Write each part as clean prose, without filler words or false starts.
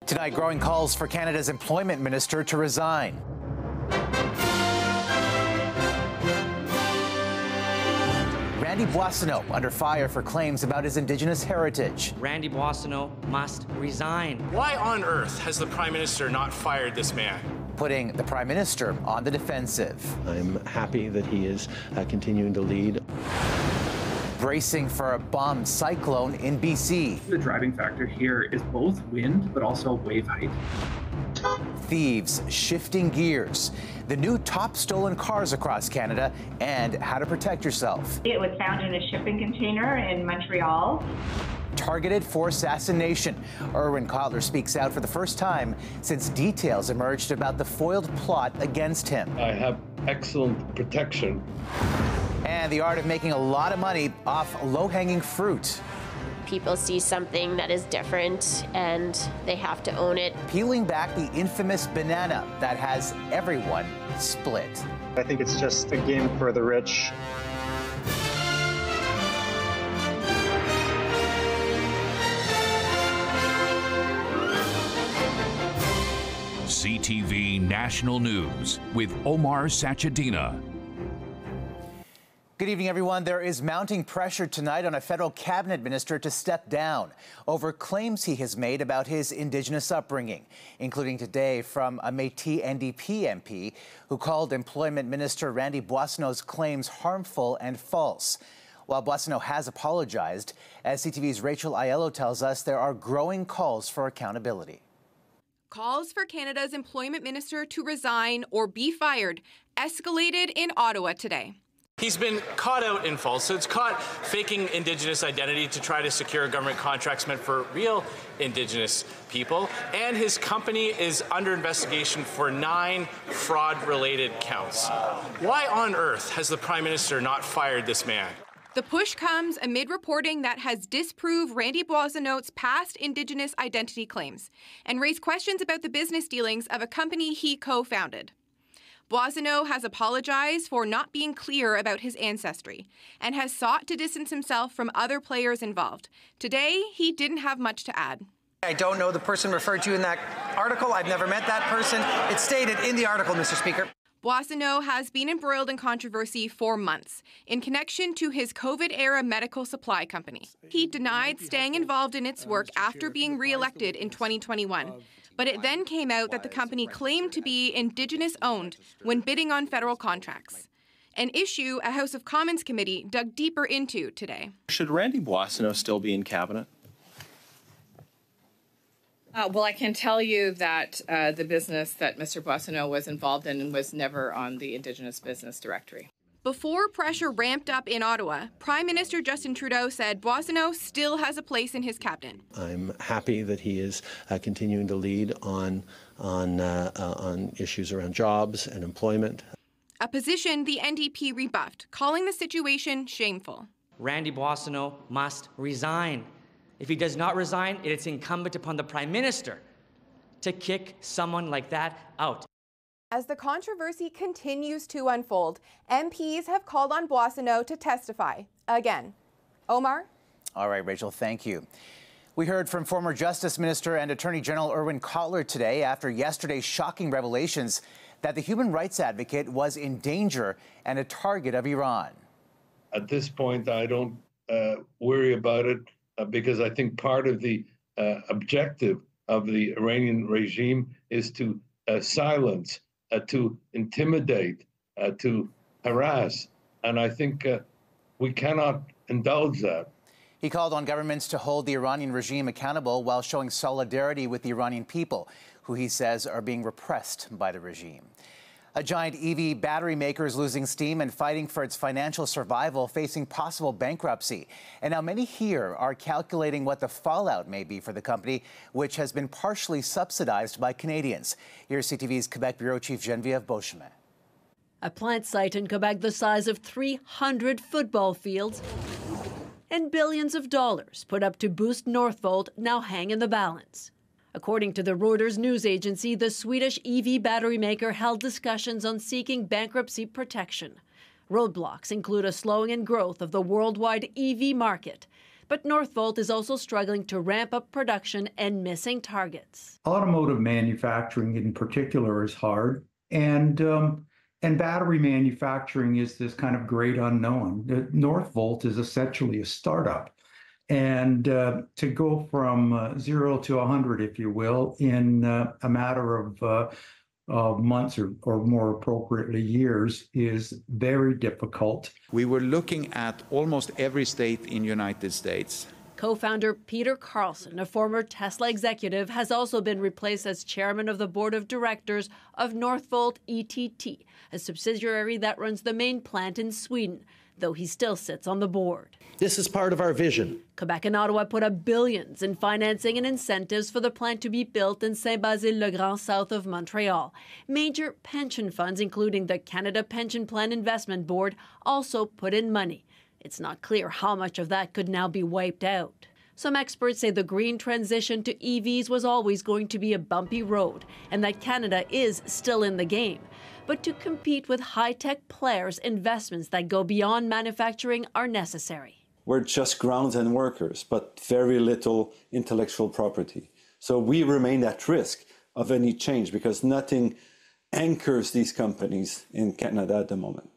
Tonight, growing calls for Canada's employment minister to resign. Randy Boissonnault under fire for claims about his Indigenous heritage. Randy Boissonnault must resign. Why on earth has the Prime Minister not fired this man? Putting the Prime Minister on the defensive. I'm happy that he is continuing to lead. Bracing for a bombed cyclone in BC. The driving factor here is both wind, but also wave height. Thieves shifting gears. The new top stolen cars across Canada and how to protect yourself. It was found in a shipping container in Montreal. Targeted for assassination. Erwin Kotler speaks out for the first time since details emerged about the foiled plot against him. I have excellent protection. And the art of making a lot of money off low-hanging fruit. People see something that is different and they have to own it. Peeling back the infamous banana that has everyone split. I think it's just a game for the rich. CTV National News with Omar Sachedina. Good evening, everyone. There is mounting pressure tonight on a federal cabinet minister to step down over claims he has made about his Indigenous upbringing, including today from a Métis NDP MP who called Employment Minister Randy Boissonnault's claims harmful and false. While Boissonnault has apologized, as CTV's Rachel Aiello tells us, there are growing calls for accountability. Calls for Canada's employment minister to resign or be fired escalated in Ottawa today. He's been caught out in falsehoods, caught faking Indigenous identity to try to secure government contracts meant for real Indigenous people, and his company is under investigation for 9 fraud-related counts. Why on earth has the Prime Minister not fired this man? The push comes amid reporting that has disproved Randy Boissonnault's past Indigenous identity claims and raised questions about the business dealings of a company he co-founded. Boissonnault has apologized for not being clear about his ancestry and has sought to distance himself from other players involved. Today, he didn't have much to add. I don't know the person referred to in that article. I've never met that person. It's stated in the article, Mr. Speaker. Boissonnault has been embroiled in controversy for months in connection to his COVID-era medical supply company. He denied staying involved in its work after being re-elected in 2021. But it then came out that the company claimed to be Indigenous-owned when bidding on federal contracts, an issue a House of Commons committee dug deeper into today. Should Randy Boissonnault still be in cabinet? Well, I can tell you that the business that Mr. Boissonnault was involved in was never on the Indigenous Business Directory. Before pressure ramped up in Ottawa, Prime Minister Justin Trudeau said Boissonnault still has a place in his cabinet. I'm happy that he is continuing to lead on issues around jobs and employment. A position the NDP rebuffed, calling the situation shameful. Randy Boissonnault must resign. If he does not resign, it is incumbent upon the Prime Minister to kick someone like that out. As the controversy continues to unfold, MPs have called on Boissonnault to testify again. Omar? All right, Rachel, thank you. We heard from former Justice Minister and Attorney General Erwin Kotler today after yesterday's shocking revelations that the human rights advocate was in danger and a target of Iran. At this point, I don't worry about it because I think part of the objective of the Iranian regime is to silence, to intimidate, to harass. And I think we cannot indulge that. He called on governments to hold the Iranian regime accountable while showing solidarity with the Iranian people, who he says are being repressed by the regime. A giant EV battery maker is losing steam and fighting for its financial survival, facing possible bankruptcy. And now many here are calculating what the fallout may be for the company, which has been partially subsidized by Canadians. Here's CTV's Quebec Bureau Chief Geneviève Beauchemin. A plant site in Quebec the size of 300 football fields and billions of dollars put up to boost Northvolt now hang in the balance. According to the Reuters news agency, the Swedish EV battery maker held discussions on seeking bankruptcy protection. Roadblocks include a slowing in growth of the worldwide EV market, But Northvolt is also struggling to ramp up production and missing targets. Automotive manufacturing in particular is hard, and battery manufacturing is this kind of great unknown. Northvolt is essentially a startup. And to go from 0 to 100, if you will, in a matter of months or more appropriately years is very difficult. We were looking at almost every state in the United States. Co-founder Peter Carlson, a former Tesla executive, has also been replaced as chairman of the board of directors of Northvolt ETT, a subsidiary that runs the main plant in Sweden, though he still sits on the board. This is part of our vision. Quebec and Ottawa put up billions in financing and incentives for the plant to be built in Saint-Basile-le-Grand, south of Montreal. Major pension funds, including the Canada Pension Plan Investment Board, also put in money. It's not clear how much of that could now be wiped out. Some experts say the green transition to EVs was always going to be a bumpy road, and that Canada is still in the game. But to compete with high-tech players, investments that go beyond manufacturing are necessary. We're just grounds and workers, but very little intellectual property. So we remain at risk of any change because nothing anchors these companies in Canada at the moment.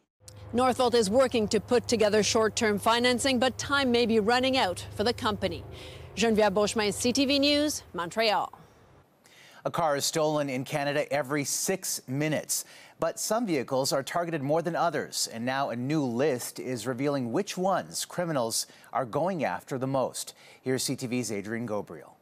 Northvolt is working to put together short-term financing, but time may be running out for the company. Geneviève Beauchemin, CTV News, Montreal. A car is stolen in Canada every 6 minutes. But some vehicles are targeted more than others, and now a new list is revealing which ones criminals are going after the most. Here's CTV's Adrian Gabriel.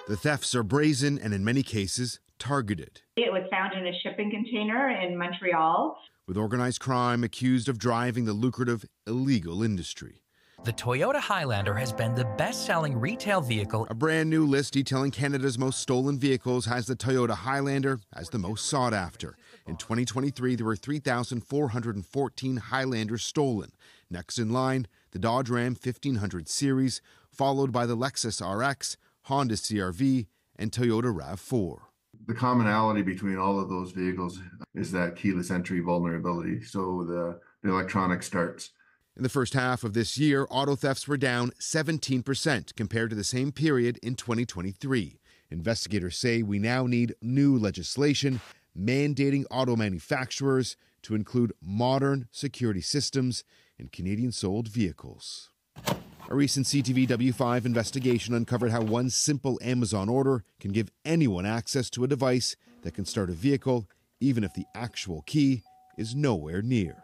The thefts are brazen and in many cases targeted. It was found in a shipping container in Montreal. With organized crime accused of driving the lucrative illegal industry. The Toyota Highlander has been the best-selling retail vehicle. A brand new list detailing Canada's most stolen vehicles has the Toyota Highlander as the most sought after. In 2023, there were 3,414 Highlanders stolen. Next in line, the Dodge Ram 1500 series, followed by the Lexus RX, Honda CR-V, and Toyota RAV4. The commonality between all of those vehicles is that keyless entry vulnerability, so the electronic starts. In the first half of this year, auto thefts were down 17% compared to the same period in 2023. Investigators say we now need new legislation mandating auto manufacturers to include modern security systems in Canadian-sold vehicles. A recent CTV W5 investigation uncovered how one simple Amazon order can give anyone access to a device that can start a vehicle, even if the actual key is nowhere near.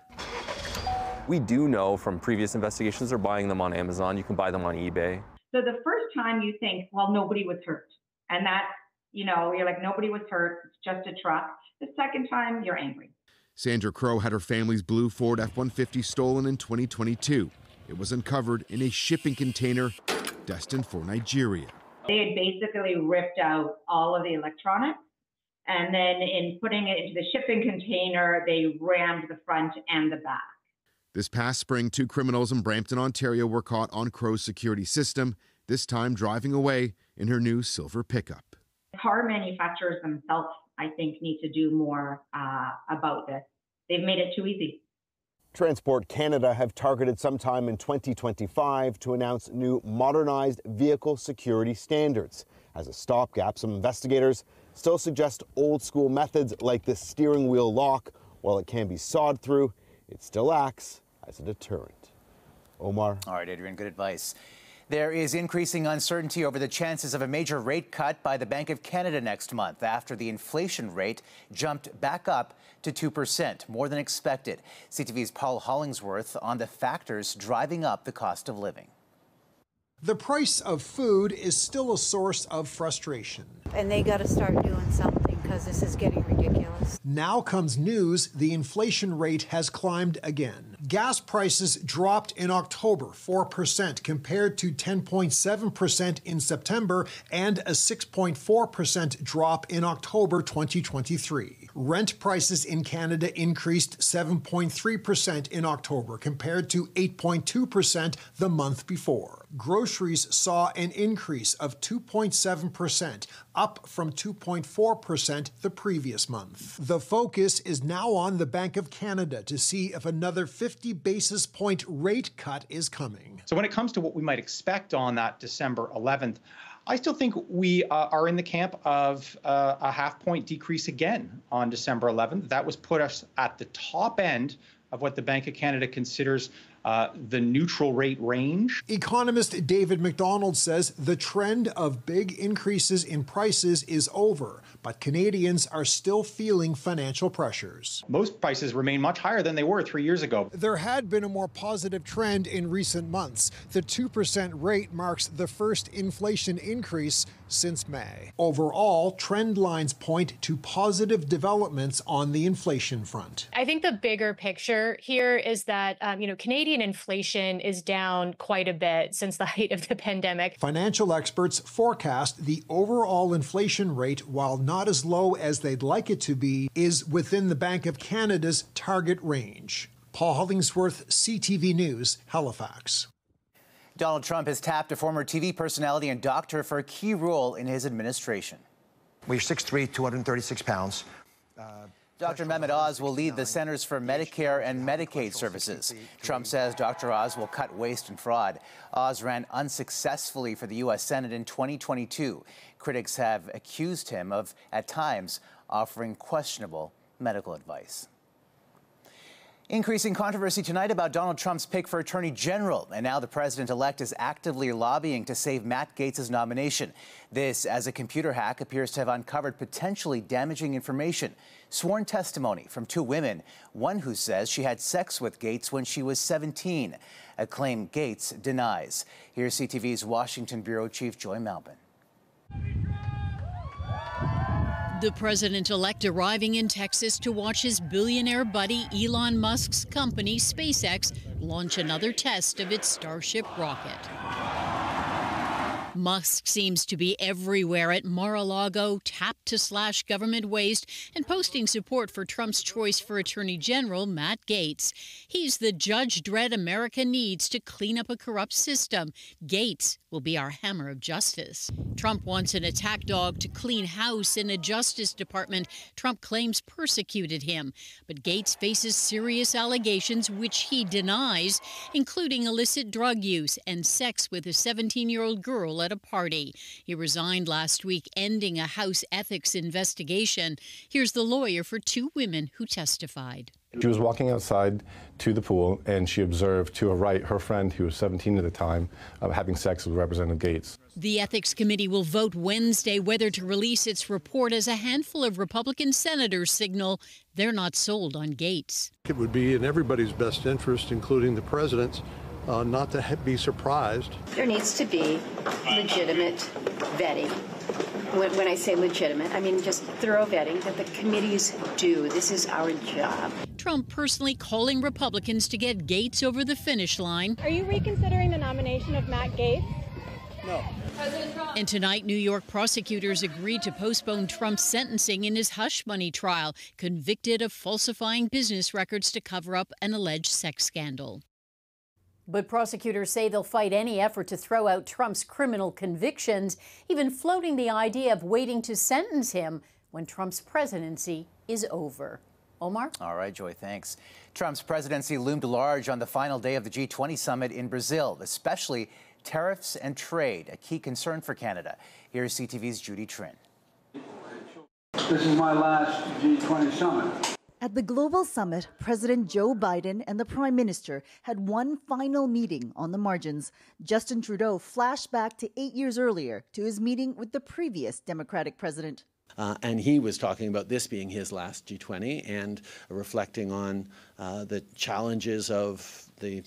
We do know from previous investigations they're buying them on Amazon. You can buy them on eBay. So the first time you think, well, nobody was hurt. And that's, you're like, nobody was hurt. It's just a truck. The second time, you're angry. Sandra Crow had her family's blue Ford F-150 stolen in 2022. It was uncovered in a shipping container destined for Nigeria. They had basically ripped out all of the electronics. And then in putting it into the shipping container, they rammed the front and the back. This past spring, 2 criminals in Brampton, Ontario were caught on Crow's security system, this time driving away in her new silver pickup. Car manufacturers themselves, I think, need to do more about this. They've made it too easy. Transport Canada have targeted sometime in 2025 to announce new modernized vehicle security standards. As a stopgap, some investigators still suggest old-school methods like the steering wheel lock. While it can be sawed through, it still acts as a deterrent. Omar. All right, Adrian, good advice. There is increasing uncertainty over the chances of a major rate cut by the Bank of Canada next month after the inflation rate jumped back up to 2%, more than expected. CTV's Paul Hollingsworth on the factors driving up the cost of living. The price of food is still a source of frustration. And they got to start doing something because this is getting ridiculous. Now comes news: the inflation rate has climbed again. Gas prices dropped in October 4% compared to 10.7% in September and a 6.4% drop in October 2023. Rent prices in Canada increased 7.3% in October compared to 8.2% the month before. Groceries saw an increase of 2.7%, up from 2.4% the previous month. The focus is now on the Bank of Canada to see if another 50 50 basis point rate cut is coming. So when it comes to what we might expect on that December 11th, I still think we are in the camp of a half-point decrease again on December 11th. That was put us at the top end of what the Bank of Canada considers the neutral rate range. Economist David McDonald says the trend of big increases in prices is over, but Canadians are still feeling financial pressures. Most prices remain much higher than they were 3 years ago. There had been a more positive trend in recent months. The 2% rate marks the first inflation increase since May. Overall, trend lines point to positive developments on the inflation front. I think the bigger picture here is that, Canadian inflation is down quite a bit since the height of the pandemic. Financial experts forecast the overall inflation rate, while not as low as they'd like it to be, is within the Bank of Canada's target range. Paul Hollingsworth, CTV News, Halifax. Donald Trump has tapped a former TV personality and doctor for a key role in his administration. We're 6'3", 236 pounds. Dr. Mehmet Oz will lead the Centers for Medicare and Medicaid Services. Trump says Dr. Oz will cut waste and fraud. Oz ran unsuccessfully for the U.S. Senate in 2022. Critics have accused him of, at times, offering questionable medical advice. Increasing controversy tonight about Donald Trump's pick for Attorney General, and now the president-elect is actively lobbying to save Matt Gaetz's nomination. This as a computer hack appears to have uncovered potentially damaging information. Sworn testimony from two women, one who says she had sex with Gaetz when she was 17, a claim Gaetz denies. Here's CTV's Washington Bureau Chief Joy Malbin. The president-elect arriving in Texas to watch his billionaire buddy Elon Musk's company, SpaceX, launch another test of its Starship rocket. Musk seems to be everywhere at Mar-a-Lago, tapped to slash government waste, and posting support for Trump's choice for Attorney General Matt Gaetz. He's the judge dread America needs to clean up a corrupt system. Gaetz will be our hammer of justice. Trump wants an attack dog to clean house in a Justice Department Trump claims persecuted him. But Gaetz faces serious allegations which he denies, including illicit drug use and sex with a 17-year-old girl at a party. He resigned last week, ending a House ethics investigation. Here's the lawyer for two women who testified. She was walking outside to the pool, and she observed to her right her friend, who was 17 at the time, having sex with Representative Gaetz. The Ethics Committee will vote Wednesday whether to release its report as a handful of Republican senators signal they're not sold on Gaetz. It would be in everybody's best interest, including the president's, not to be surprised. There needs to be legitimate vetting. When I say legitimate, I mean just thorough vetting that the committees do. This is our job. Trump personally calling Republicans to get Gaetz over the finish line. Are you reconsidering the nomination of Matt Gaetz? No. And tonight, New York prosecutors agreed to postpone Trump's sentencing in his hush money trial, convicted of falsifying business records to cover up an alleged sex scandal. But prosecutors say they'll fight any effort to throw out Trump's criminal convictions, even floating the idea of waiting to sentence him when Trump's presidency is over. Omar? All right, Joy, thanks. Trump's presidency loomed large on the final day of the G20 summit in Brazil, especially tariffs and trade, a key concern for Canada. Here's CTV's Judy Trin. This is my last G20 summit. At the global summit, President Joe Biden and the Prime Minister had one final meeting on the margins. Justin Trudeau flashed back to 8 years earlier to his meeting with the previous Democratic president. And he was talking about this being his last G20 and reflecting on the challenges of the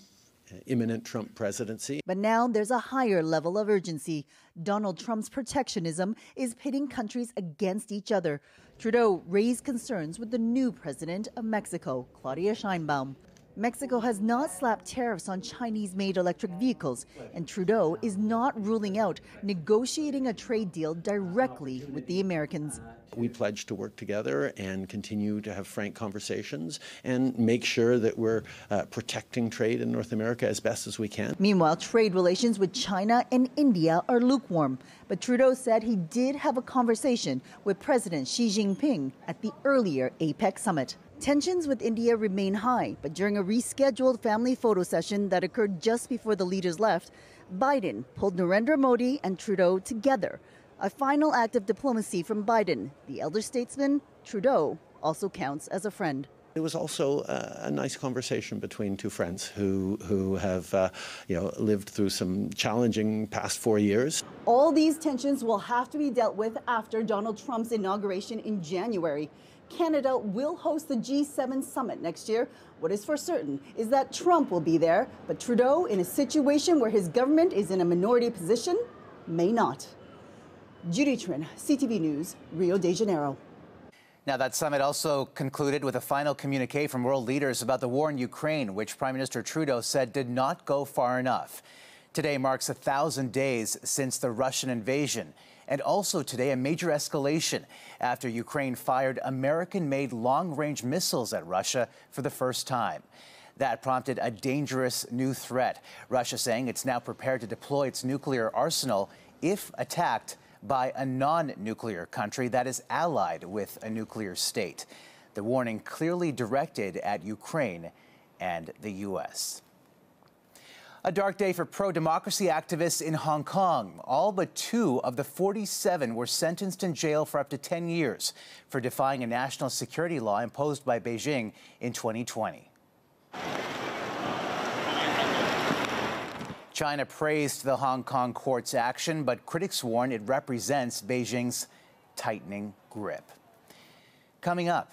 imminent Trump presidency. But now there's a higher level of urgency. Donald Trump's protectionism is pitting countries against each other. Trudeau raised concerns with the new president of Mexico, Claudia Sheinbaum. Mexico has not slapped tariffs on Chinese-made electric vehicles, and Trudeau is not ruling out negotiating a trade deal directly with the Americans. We pledge to work together and continue to have frank conversations and make sure that we're protecting trade in North America as best as we can. Meanwhile, trade relations with China and India are lukewarm. But Trudeau said he did have a conversation with President Xi Jinping at the earlier APEC summit. Tensions with India remain high, but during a rescheduled family photo session that occurred just before the leaders left, Biden pulled Narendra Modi and Trudeau together. A final act of diplomacy from Biden. The elder statesman, Trudeau, also counts as a friend. It was also a nice conversation between two friends who have lived through some challenging past 4 years. All these tensions will have to be dealt with after Donald Trump's inauguration in January. Canada will host the G7 summit next year. What is for certain is that Trump will be there, but Trudeau, in a situation where his government is in a minority position, may not. Judy Trin, CTV News, Rio de Janeiro. Now, that summit also concluded with a final communique from world leaders about the war in Ukraine, which Prime Minister Trudeau said did not go far enough. Today marks 1,000 days since the Russian invasion, and also today a major escalation after Ukraine fired American-made long-range missiles at Russia for the first time. That prompted a dangerous new threat. Russia saying it's now prepared to deploy its nuclear arsenal if attacked by a non-nuclear country that is allied with a nuclear state. The warning clearly directed at Ukraine and the U.S. A dark day for pro-democracy activists in Hong Kong. All but 2 of the 47 were sentenced in jail for up to 10 years for defying a national security law imposed by Beijing in 2020. China praised the Hong Kong court's action, but critics warn it represents Beijing's tightening grip. Coming up.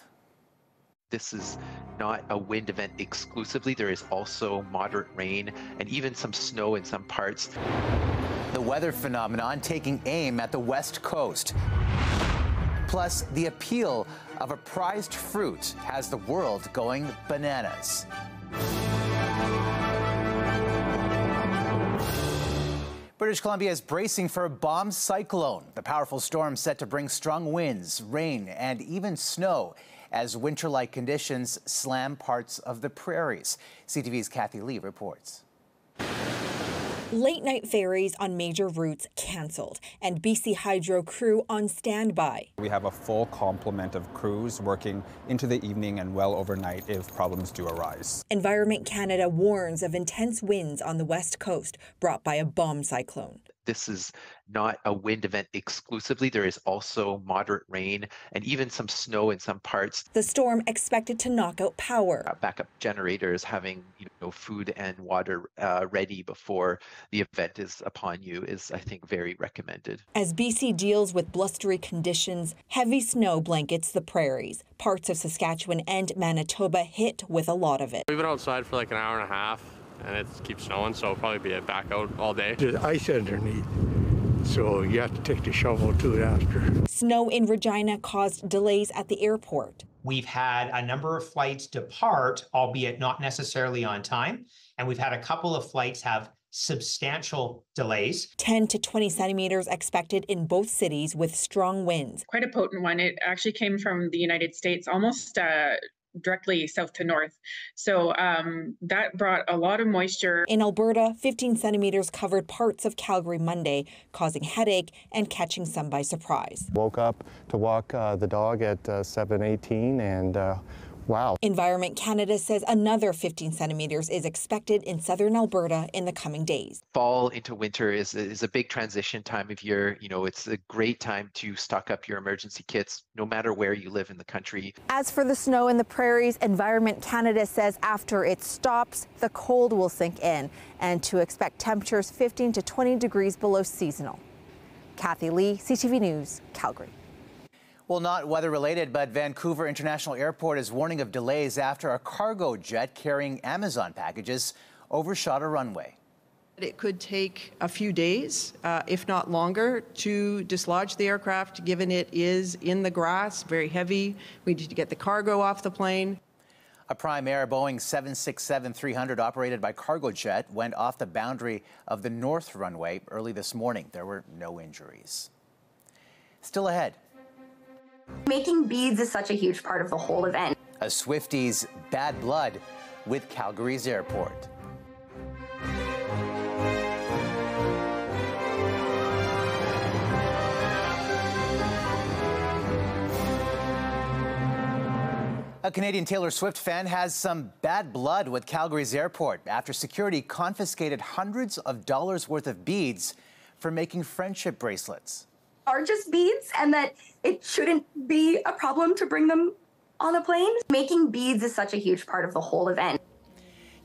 This is not a wind event exclusively. There is also moderate rain and even some snow in some parts. The weather phenomenon taking aim at the West Coast. Plus, the appeal of a prized fruit has the world going bananas. British Columbia is bracing for a bomb cyclone. The powerful storm set to bring strong winds, rain, and even snow as winter-like conditions slam parts of the prairies. CTV's Kathy Lee reports. Late-night ferries on major routes canceled, and BC Hydro crew on standby. We have a full complement of crews working into the evening and well overnight if problems do arise. Environment Canada warns of intense winds on the West Coast brought by a bomb cyclone. This is not a wind event exclusively. There is also moderate rain and even some snow in some parts. The storm expected to knock out power. Backup generators, having food and water ready before the event is upon you is, I think, very recommended. As BC deals with blustery conditions, heavy snow blankets the prairies. Parts of Saskatchewan and Manitoba hit with a lot of it. We've been outside for like an hour and a half. And it keeps snowing, so it'll probably be back out all day. There's ice underneath, so you have to take the shovel to it after. Snow in Regina caused delays at the airport. We've had a number of flights depart, albeit not necessarily on time, and we've had a couple of flights have substantial delays. 10 to 20 centimeters expected in both cities with strong winds. Quite a potent one. It actually came from the United States, almost directly south to north. So that brought a lot of moisture. In Alberta, 15 centimeters covered parts of Calgary Monday, causing headache and catching some by surprise. Woke up to walk the dog at 7:18 and wow. Environment Canada says another 15 centimeters is expected in southern Alberta in the coming days. Fall into winter is a big transition time of year. It's a great time to stock up your emergency kits, no matter where you live in the country. As for the snow in the prairies, Environment Canada says after it stops, the cold will sink in, and to expect temperatures 15 to 20 degrees below seasonal. Kathy Lee, CTV News, Calgary. Well, not weather-related, but Vancouver International Airport is warning of delays after a cargo jet carrying Amazon packages overshot a runway. It could take a few days, if not longer, to dislodge the aircraft, given it is in the grass, very heavy. We need to get the cargo off the plane. A Prime Air Boeing 767-300 operated by cargo jet went off the boundary of the north runway early this morning. There were no injuries. Still ahead. Making beads is such a huge part of the whole event. A Swifties' bad blood with Calgary's airport. A Canadian Taylor Swift fan has some bad blood with Calgary's airport after security confiscated hundreds of dollars worth of beads for making friendship bracelets. Are just beads, and that it shouldn't be a problem to bring them on a plane. Making beads is such a huge part of the whole event.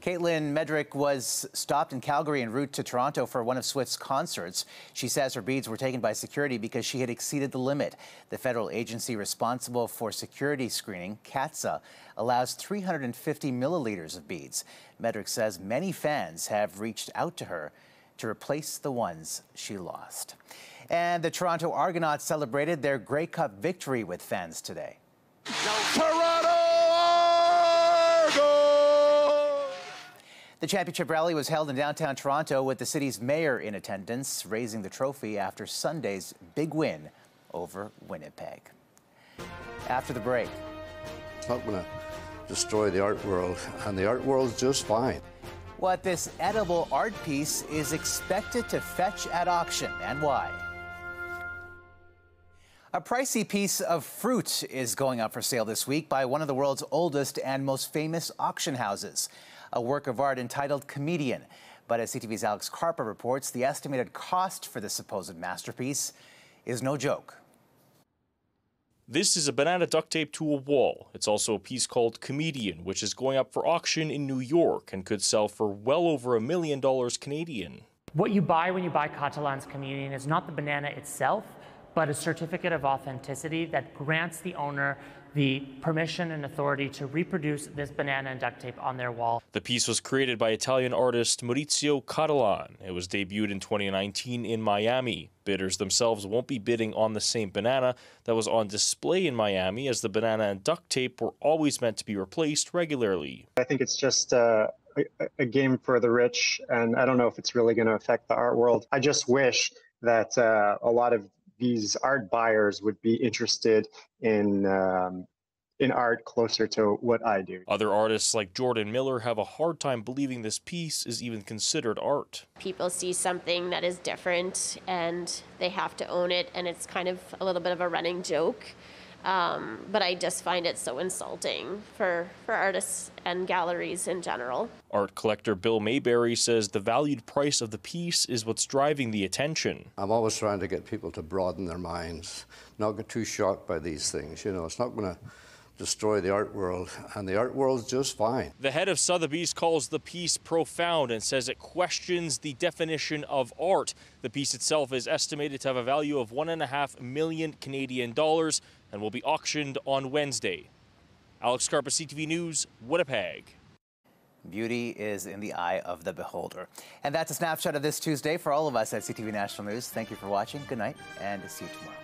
Caitlin Medrick was stopped in Calgary en route to Toronto for one of Swift's concerts. She says her beads were taken by security because she had exceeded the limit. The federal agency responsible for security screening, CATSA, allows 350 milliliters of beads. Medrick says many fans have reached out to her to replace the ones she lost. And the Toronto Argonauts celebrated their Grey Cup victory with fans today. Toronto Argo! The championship rally was held in downtown Toronto with the city's mayor in attendance, raising the trophy after Sunday's big win over Winnipeg. After the break. It's not going to destroy the art world, and the art world's just fine. What this edible art piece is expected to fetch at auction and why. A pricey piece of fruit is going up for sale this week by one of the world's oldest and most famous auction houses. A work of art entitled Comedian. But as CTV's Alex Carper reports, the estimated cost for this supposed masterpiece is no joke. This is a banana duct tape to a wall. It's also a piece called Comedian, which is going up for auction in New York and could sell for well over $1 million Canadian. What you buy when you buy Catalan's Comedian is not the banana itself, but a certificate of authenticity that grants the owner the permission and authority to reproduce this banana and duct tape on their wall. The piece was created by Italian artist Maurizio Catalan. It was debuted in 2019 in Miami. Bidders themselves won't be bidding on the same banana that was on display in Miami, as the banana and duct tape were always meant to be replaced regularly. I think it's just a game for the rich, and I don't know if it's really going to affect the art world. I just wish that a lot of these art buyers would be interested in art closer to what I do. Other artists like Jordan Miller have a hard time believing this piece is even considered art. People see something that is different and they have to own it, and it's kind of a little bit of a running joke. But I just find it so insulting for artists and galleries in general. Art collector Bill Mayberry says the valued price of the piece is what's driving the attention. I'm always trying to get people to broaden their minds, not get too shocked by these things. You know, it's not going to destroy the art world, and the art world's just fine. The head of Sotheby's calls the piece profound and says it questions the definition of art. The piece itself is estimated to have a value of $1.5 million Canadian dollars and will be auctioned on Wednesday. Alex Carper, CTV News, Winnipeg. Beauty is in the eye of the beholder. And that's a snapshot of this Tuesday for all of us at CTV National News. Thank you for watching. Good night, and see you tomorrow.